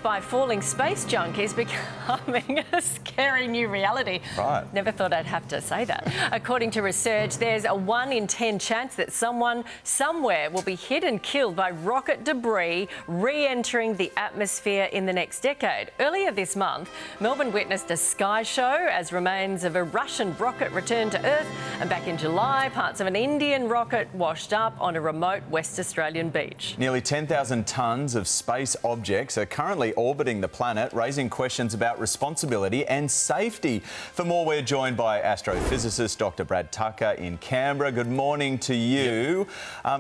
threat by falling space junk is becoming a scary new reality. Right. Never thought I'd have to say that. According to research, there's a 1 in 10 chance that someone somewhere will be hit and killed by rocket debris re-entering the atmosphere in the next decade. Earlier this month, Melbourne witnessed a sky show as remains of a Russian rocket returned to Earth, and back in July, parts of an Indian rocket washed up on a remote West Australian beach. Nearly 10,000 tonnes of space objects are currently orbiting the planet, raising questions about responsibility and safety. For more, we're joined by astrophysicist Dr. Brad Tucker in Canberra. Good morning to you.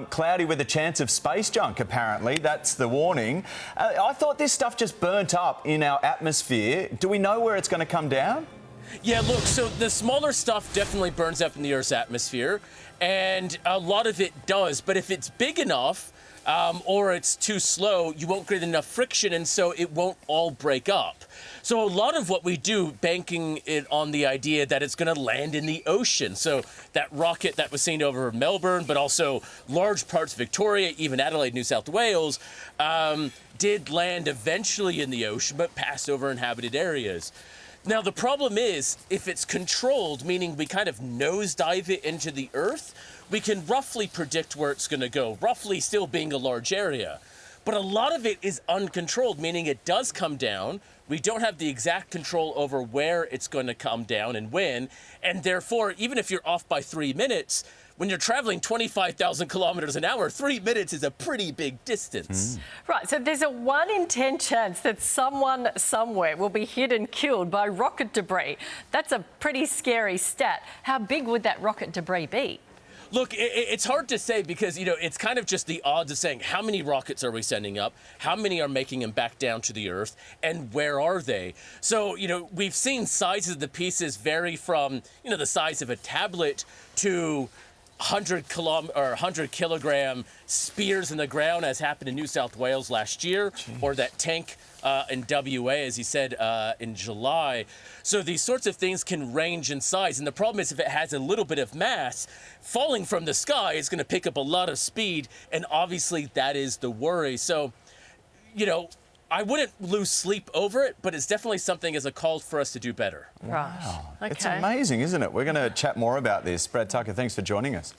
Cloudy with a chance of space junk, apparently. That's the warning. I thought this stuff just burnt up in our atmosphere. Do we know where it's going to come down? Yeah, look, so the smaller stuff definitely burns up in the Earth's atmosphere, and a lot of it does. But if it's big enough or it's too slow, you won't create enough friction, and so it won't all break up. So a lot of what we do, banking it on the idea that it's going to land in the ocean. So that rocket that was seen over Melbourne, but also large parts of Victoria, even Adelaide, New South Wales, did land eventually in the ocean, but passed over inhabited areas. Now, the problem is, if it's controlled, meaning we kind of nosedive it into the Earth, we can roughly predict where it's going to go, roughly still being a large area. But a lot of it is uncontrolled, meaning it does come down. We don't have the exact control over where it's going to come down and when. And therefore, even if you're off by 3 minutes, when you're traveling 25,000 kilometers an hour, 3 minutes is a pretty big distance. Right, so there's a 1 in 10 chance that someone somewhere will be hit and killed by rocket debris. That's a pretty scary stat. How big would that rocket debris be? Look, it's hard to say because, you know, it's kind of just the odds of saying how many rockets are we sending up, how many are making them back down to the Earth, and where are they? So, you know, we've seen sizes of the pieces vary from, you know, the size of a tablet to 100 kilogram spears in the ground, as happened in New South Wales last year, or that tank in WA, as he said, in July. So these sorts of things can range in size. And the problem is if it has a little bit of mass, falling from the sky is going to pick up a lot of speed. And obviously that is the worry. So, you know, I wouldn't lose sleep over it, but it's definitely something as a call for us to do better. Right. Wow. Okay. It's amazing, isn't it? We're going to chat more about this. Brad Tucker, thanks for joining us.